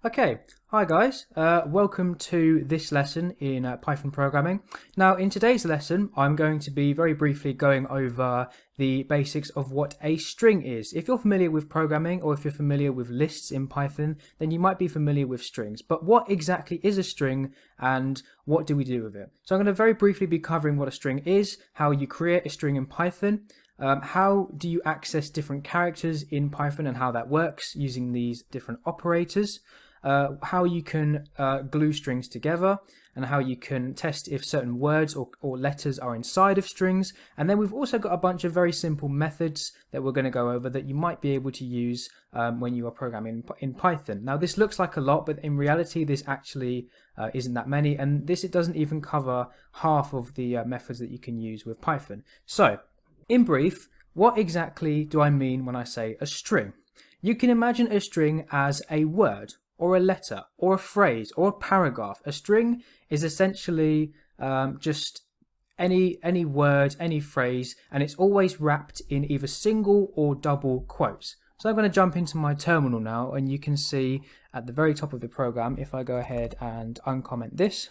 Okay, hi guys, welcome to this lesson in Python programming. Now in today's lesson I'm going to be very briefly going over the basics of what a string is. If you're familiar with programming or if you're familiar with lists in Python, then you might be familiar with strings. But what exactly is a string and what do we do with it? So I'm going to very briefly be covering what a string is, how you create a string in Python, how do you access different characters in Python and how that works using these different operators, how you can glue strings together and how you can test if certain words or letters are inside of strings. And then we've also got a bunch of very simple methods that we're going to go over that you might be able to use when you are programming in Python. Now this looks like a lot, but in reality this actually isn't that many, and it doesn't even cover half of the methods that you can use with Python. So in brief, what exactly do I mean when I say a string? You can imagine a string as a word or a letter or a phrase or a paragraph. A string is essentially just any word, any phrase, and it's always wrapped in either single or double quotes. So I'm going to jump into my terminal now, and you can see at the very top of the program, if I go ahead and uncomment this,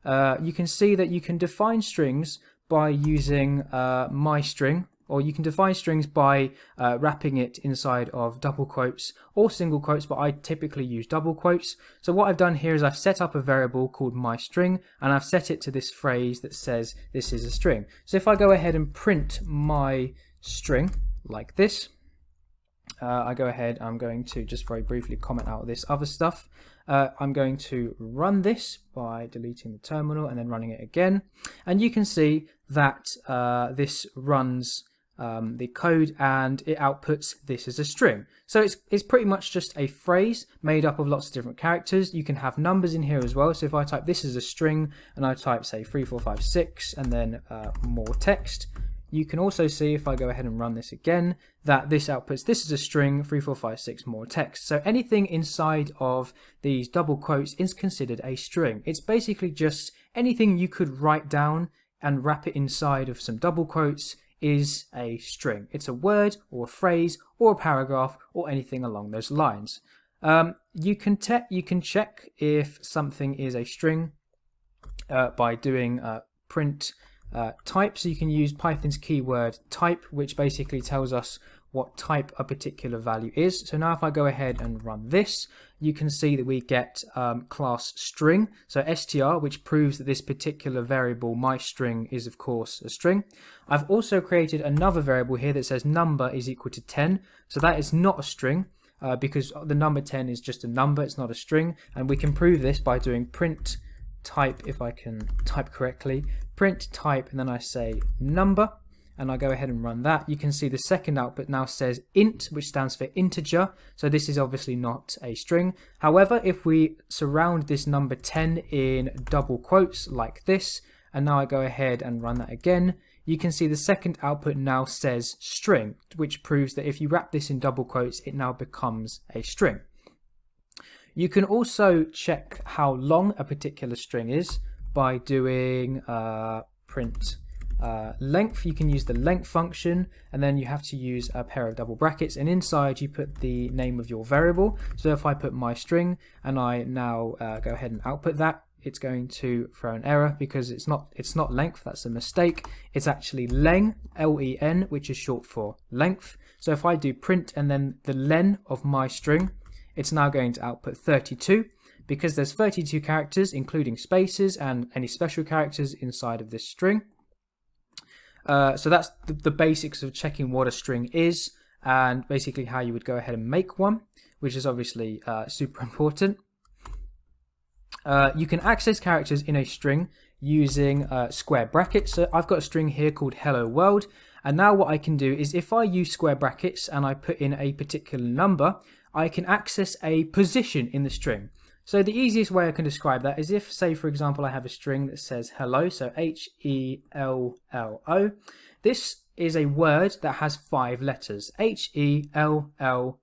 you can see that you can define strings by using myString, or you can define strings by wrapping it inside of double quotes or single quotes, but I typically use double quotes. So what I've done here is I've set up a variable called myString, and I've set it to this phrase that says this is a string. So if I go ahead and print my string like this, I go ahead, I'm going to just very briefly comment out this other stuff. I'm going to run this by deleting the terminal and then running it again. And you can see that this runs the code and it outputs this as a string. So it's pretty much just a phrase made up of lots of different characters. You can have numbers in here as well. So if I type this as a string and I type say 3, 4, 5, 6 and then more text, you can also see if I go ahead and run this again that this outputs this is a string 3, 4, 5, 6 more text. So anything inside of these double quotes is considered a string. It's basically just anything you could write down and wrap it inside of some double quotes is a string. It's a word or a phrase or a paragraph or anything along those lines. You can check if something is a string by doing print type. So you can use Python's keyword type, which basically tells us what type a particular value is. So now if I go ahead and run this, you can see that we get class string, so str, which proves that this particular variable myString is of course a string. I've also created another variable here that says number is equal to 10, so that is not a string because the number 10 is just a number, it's not a string, and we can prove this by doing print type, if I can type correctly, print type, and then I say number, and I go ahead and run that. You can see the second output now says int, which stands for integer, so this is obviously not a string. However, if we surround this number 10 in double quotes like this, and now I go ahead and run that again, you can see the second output now says string, which proves that if you wrap this in double quotes, it now becomes a string. You can also check how long a particular string is by doing print length. You can use the length function, and then you have to use a pair of double brackets, and inside you put the name of your variable. So if I put my string and I now go ahead and output that, it's going to throw an error because it's not length, that's a mistake. It's actually len, L-E-N, which is short for length. So if I do print and then the len of my string, it's now going to output 32 because there's 32 characters including spaces and any special characters inside of this string. So that's the basics of checking what a string is and basically how you would go ahead and make one, which is obviously super important. You can access characters in a string using square brackets. So I've got a string here called hello world, and now what I can do is if I use square brackets and I put in a particular number, I can access a position in the string. So the easiest way I can describe that is if, say for example, I have a string that says hello, so H-E-L-L-O. This is a word that has 5 letters, H-E-L-L-O.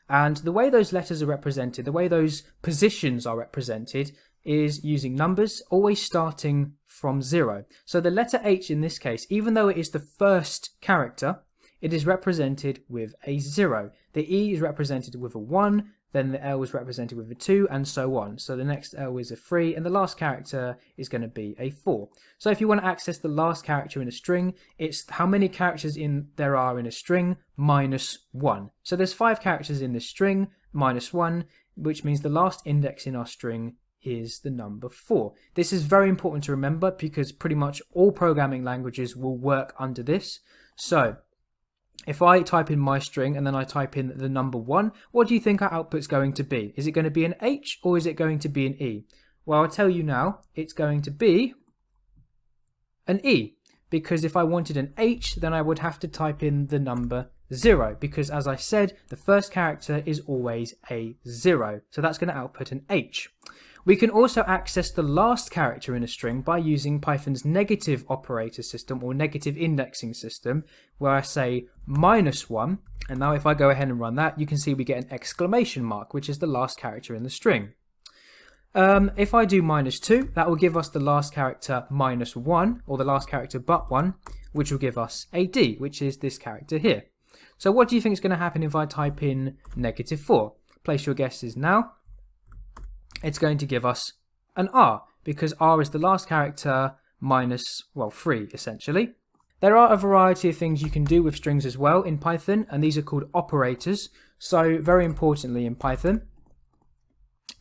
And the way those letters are represented, the way those positions are represented is using numbers, always starting from 0. So the letter H in this case, even though it is the first character, it is represented with a 0. The E is represented with a 1, then the L is represented with a 2, and so on. So the next L is a 3, and the last character is going to be a 4. So if you want to access the last character in a string, it's how many characters there are in a string minus 1. So there's 5 characters in this string minus 1, which means the last index in our string is the number 4. This is very important to remember because pretty much all programming languages will work under this. So if I type in my string and then I type in the number 1, what do you think our output's going to be? Is it going to be an H or is it going to be an E? Well, I'll tell you now, it's going to be an E, because if I wanted an H, then I would have to type in the number 0, because as I said, the first character is always a 0. So that's going to output an H. We can also access the last character in a string by using Python's negative operator system or negative indexing system, where I say -1, and now if I go ahead and run that, you can see we get an exclamation mark, which is the last character in the string. If I do -2, that will give us the last character -1, or the last character but 1, which will give us a D, which is this character here. So what do you think is going to happen if I type in -4? Place your guesses now. It's going to give us an R, because R is the last character minus, well, 3, essentially. There are a variety of things you can do with strings as well in Python, and these are called operators. So very importantly in Python,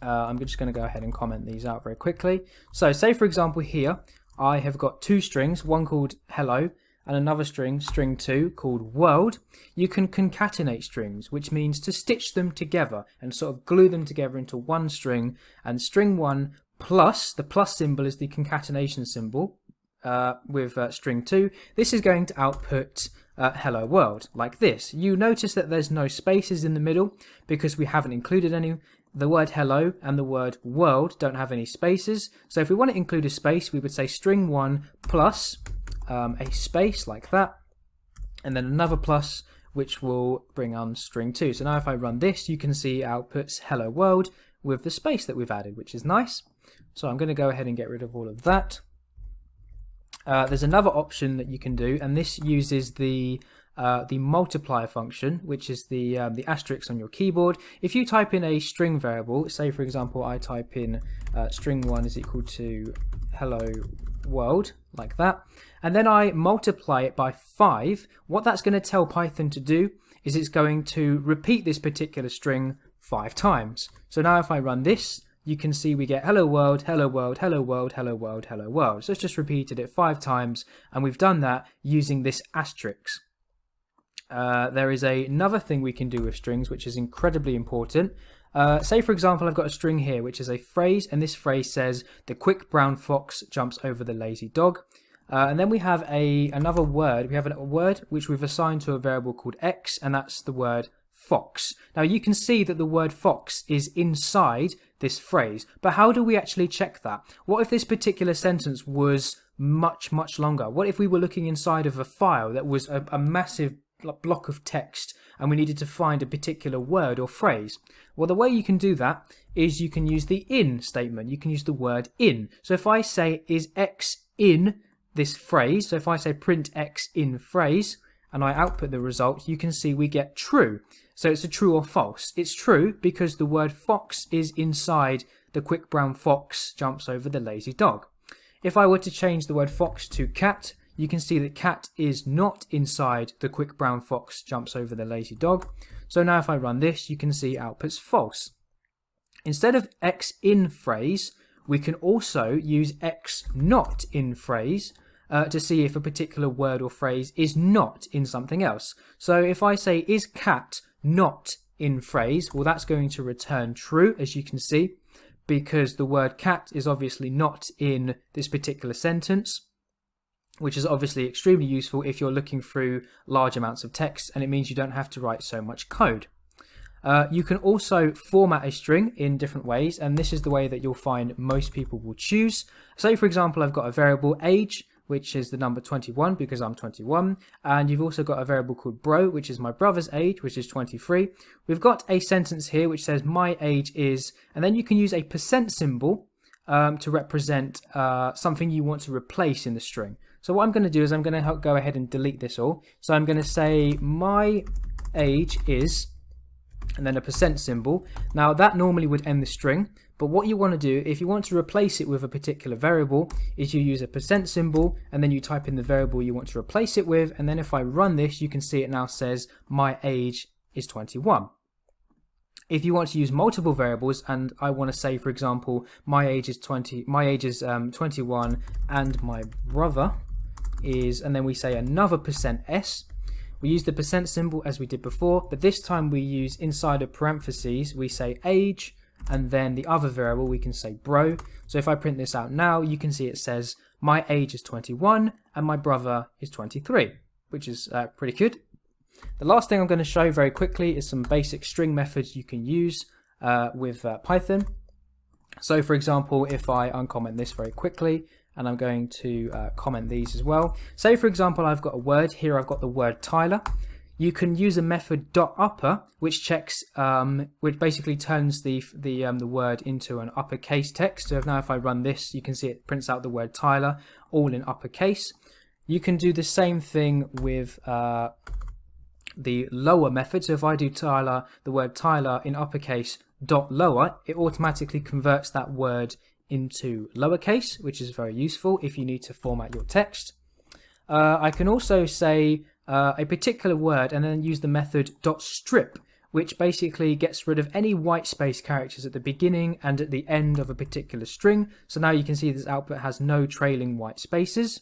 I'm just going to go ahead and comment these out very quickly. So say for example here, I have got 2 strings, one called hello, and another string, string 2, called world. You can concatenate strings, which means to stitch them together and sort of glue them together into one string. And string 1 plus, the plus symbol is the concatenation symbol with string 2. This is going to output hello world, like this. You notice that there's no spaces in the middle because we haven't included any. The word hello and the word world don't have any spaces. So if we want to include a space, we would say string 1 plus a space like that, and then another plus, which will bring on string 2. So now if I run this, you can see it outputs hello world with the space that we've added, which is nice. So I'm going to go ahead and get rid of all of that. There's another option that you can do, and this uses the multiplier function, which is the asterisk on your keyboard. If you type in a string variable, say for example I type in string 1 is equal to hello world, like that, and then I multiply it by 5, what that's going to tell Python to do is it's going to repeat this particular string 5 times. So now if I run this, you can see we get hello world, hello world, hello world, hello world, hello world. So it's just repeated it 5 times, and we've done that using this asterisk. There is another thing we can do with strings which is incredibly important. Say for example I've got a string here which is a phrase, and this phrase says the quick brown fox jumps over the lazy dog. And then we have another word. We have a word which we've assigned to a variable called x, and that's the word fox. Now you can see that the word fox is inside this phrase, but how do we actually check that? What if this particular sentence was much longer? What if we were looking inside of a file that was a massive block of text and we needed to find a particular word or phrase? Well, the way you can do that is you can use the in statement. You can use the word in. So if I say is x in this phrase, so if I say print x in phrase and I output the result, you can see we get true. So it's a true or false. It's true because the word fox is inside the quick brown fox jumps over the lazy dog. If I were to change the word fox to cat, you can see that cat is not inside the quick brown fox jumps over the lazy dog. So now if I run this, you can see outputs false. Instead of x in phrase, we can also use x not in phrase to see if a particular word or phrase is not in something else. So if I say is cat not in phrase, well that's going to return true, as you can see, because the word cat is obviously not in this particular sentence, which is obviously extremely useful if you're looking through large amounts of text, and it means you don't have to write so much code. You can also format a string in different ways, and this is the way that you'll find most people will choose. Say for example I've got a variable age, which is the number 21 because I'm 21, and you've also got a variable called bro, which is my brother's age, which is 23. We've got a sentence here which says my age is, and then you can use a % symbol to represent something you want to replace in the string. So what I'm going to do is I'm going to go ahead and delete this all. So I'm going to say my age is, and then a percent symbol. Now that normally would end the string, but what you want to do, if you want to replace it with a particular variable, is you use a percent symbol and then you type in the variable you want to replace it with, and then if I run this, you can see it now says my age is 21. If you want to use multiple variables, and I want to say, for example, my age is 21 and my brother is, and then we say another %s. We use the percent symbol as we did before, but this time we use inside of parentheses, we say age, and then the other variable we can say bro. So if I print this out now, you can see it says my age is 21 and my brother is 23, which is pretty good. The last thing I'm going to show very quickly is some basic string methods you can use with Python. So for example, if I uncomment this very quickly, and I'm going to comment these as well. Say for example, I've got a word here. I've got the word Tyler. You can use a method .upper, which checks, which basically turns the word into an uppercase text. So now if I run this, you can see it prints out the word Tyler, all in uppercase. You can do the same thing with the lower method. So if I do Tyler, the word Tyler in uppercase .lower, it automatically converts that word into lowercase, which is very useful if you need to format your text. I can also say a particular word and then use the method .strip, which basically gets rid of any white space characters at the beginning and at the end of a particular string. So now you can see this output has no trailing white spaces.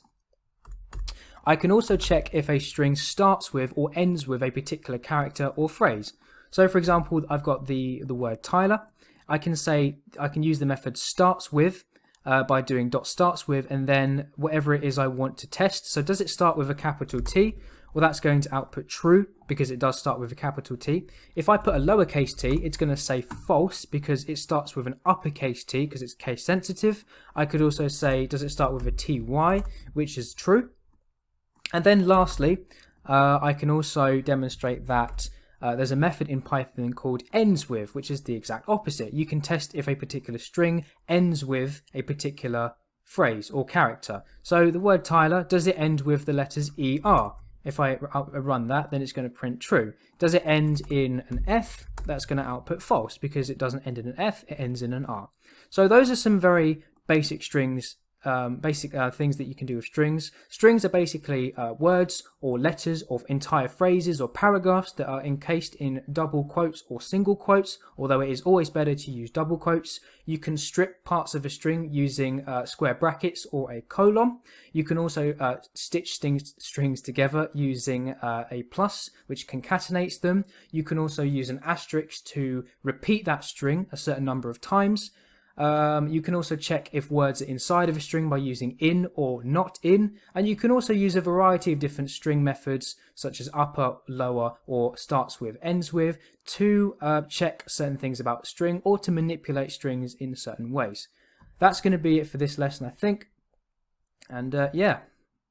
I can also check if a string starts with or ends with a particular character or phrase. So for example, I've got the word Tyler. I can use the method starts with by doing .starts with and then whatever it is I want to test. So does it start with a capital T? Well, that's going to output true because it does start with a capital T. If I put a lowercase t, it's going to say false because it starts with an uppercase T because it's case sensitive. I could also say, does it start with a TY, which is true. And then lastly, I can also demonstrate that there's a method in Python called ends with, which is the exact opposite. You can test if a particular string ends with a particular phrase or character. So the word Tyler, does it end with the letters ER? If I run that, then it's going to print true. Does it end in an F? That's going to output false because it doesn't end in an F, it ends in an R. So those are some very basic strings. Things that you can do with strings. Strings are basically words or letters of entire phrases or paragraphs that are encased in double quotes or single quotes, although it is always better to use double quotes. You can strip parts of a string using square brackets or a colon. You can also stitch strings together using a plus, which concatenates them. You can also use an asterisk to repeat that string a certain number of times. You can also check if words are inside of a string by using in or not in, and you can also use a variety of different string methods such as upper, lower, or starts with, ends with to check certain things about a string or to manipulate strings in certain ways. That's going to be it for this lesson, I think, and yeah.